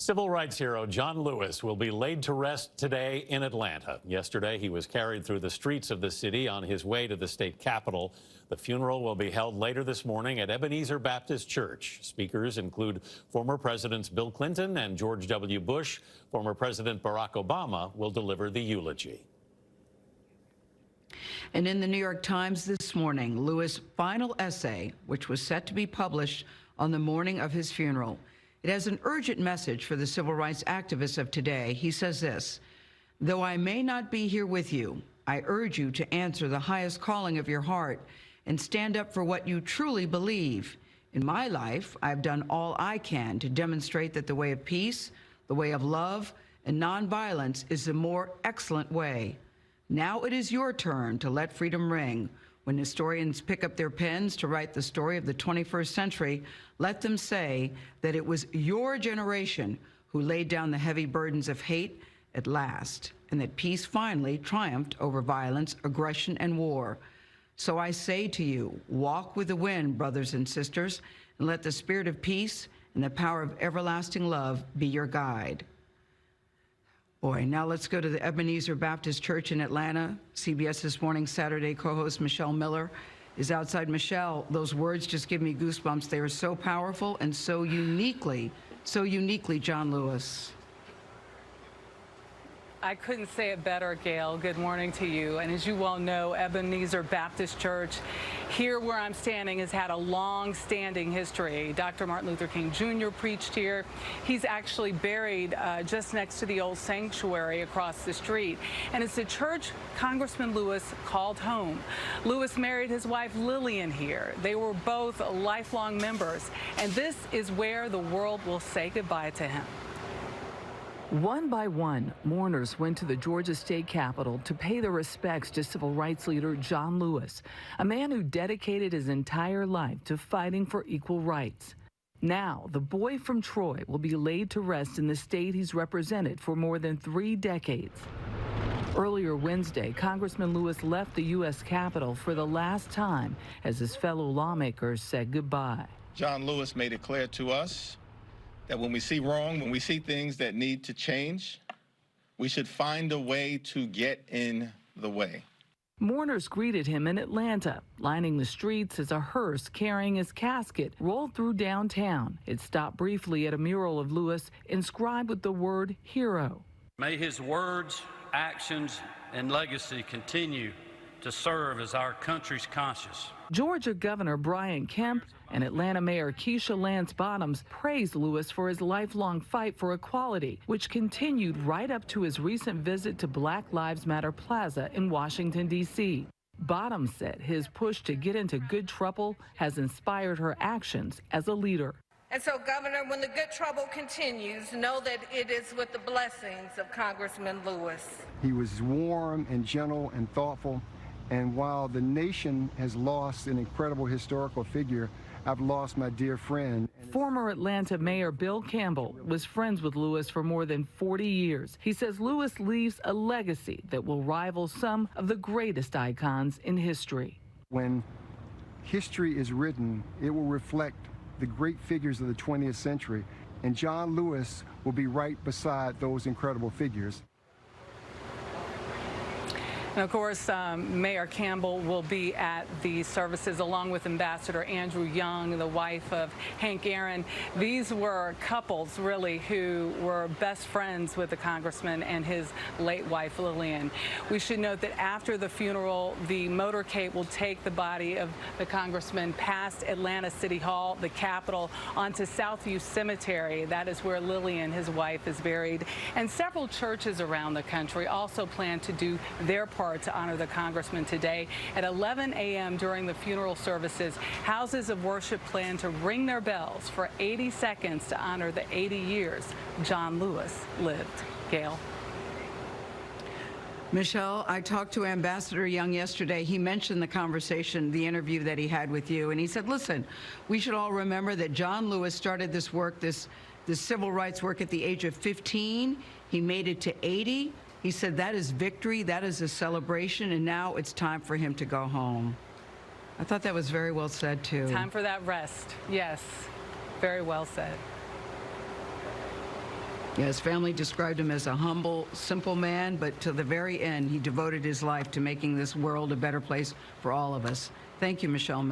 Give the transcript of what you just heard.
Civil rights hero John Lewis will be laid to rest today in Atlanta. Yesterday, he was carried through the streets of the city on his way to the state capitol. The funeral will be held later this morning at Ebenezer Baptist Church. Speakers include former Presidents Bill Clinton and George W. Bush. Former President Barack Obama will deliver the eulogy. And in the New York Times this morning, Lewis' final essay, which was set to be published on the morning of his funeral. It has an urgent message for the civil rights activists of today. He says this: "Though I may not be here with you, I urge you to answer the highest calling of your heart and stand up for what you truly believe. In my life, I've done all I can to demonstrate that the way of peace, the way of love, and nonviolence is the more excellent way. Now it is your turn to let freedom ring. When historians pick up their pens to write the story of the 21st century, let them say that it was your generation who laid down the heavy burdens of hate at last, and that peace finally triumphed over violence, aggression, and war. So I say to you, walk with the wind, brothers and sisters, and let the spirit of peace and the power of everlasting love be your guide." Boy, now let's go to the Ebenezer Baptist Church in Atlanta. CBS This Morning Saturday co-host Michelle Miller is outside. Michelle, those words just give me goosebumps. They are so powerful and so uniquely John Lewis. I couldn't say it better, Gail. Good morning to you. And as you well know, Ebenezer Baptist Church, here where I'm standing, has had a long-standing history. Dr. Martin Luther King Jr. preached here. He's actually buried just next to the old sanctuary across the street. And it's a church Congressman Lewis called home. Lewis married his wife Lillian here. They were both lifelong members. And this is where the world will say goodbye to him. One by one, mourners went to the Georgia state capitol to pay their respects to civil rights leader John Lewis, a man who dedicated his entire life to fighting for equal rights. Now, the boy from Troy will be laid to rest in the state he's represented for more than 3 decades. Earlier Wednesday, Congressman Lewis left the U.S. Capitol for the last time as his fellow lawmakers said goodbye. John Lewis made it clear to us that when we see wrong, when we see things that need to change, we should find a way to get in the way. Mourners greeted him in Atlanta, lining the streets as a hearse carrying his casket rolled through downtown. It stopped briefly at a mural of Lewis inscribed with the word hero. May his words, actions, and legacy continue to serve as our country's conscience. Georgia Governor Brian Kemp and Atlanta Mayor Keisha Lance Bottoms praised Lewis for his lifelong fight for equality, which continued right up to his recent visit to Black Lives Matter Plaza in Washington, D.C. Bottoms said his push to get into good trouble has inspired her actions as a leader. And so, Governor, when the good trouble continues, know that it is with the blessings of Congressman Lewis. He was warm and gentle and thoughtful. And while the nation has lost an incredible historical figure, I've lost my dear friend. Former Atlanta Mayor Bill Campbell was friends with Lewis for more than 40 years. He says Lewis leaves a legacy that will rival some of the greatest icons in history. When history is written, it will reflect the great figures of the 20th century, and John Lewis will be right beside those incredible figures. And of course, Mayor Campbell will be at the services along with Ambassador Andrew Young, the wife of Hank Aaron. These were couples, really, who were best friends with the congressman and his late wife, Lillian. We should note that after the funeral, the motorcade will take the body of the congressman past Atlanta City Hall, the Capitol, onto Southview Cemetery. That is where Lillian, his wife, is buried. And several churches around the country also plan to do their part to honor the congressman today. At 11 a.m. during the funeral services, houses of worship plan to ring their bells for 80 seconds to honor the 80 years John Lewis lived. Gail. Michelle, I talked to Ambassador Young yesterday. He mentioned the conversation, the interview that he had with you, and he said, listen, we should all remember that John Lewis started this work, this civil rights work at the age of 15. He made it to 80. He said that is victory, that is a celebration, and now it's time for him to go home. I thought that was very well said, too. Time for that rest. Yes, very well said. His family described him as a humble, simple man, but to the very end, he devoted his life to making this world a better place for all of us. Thank you, Michelle Miller.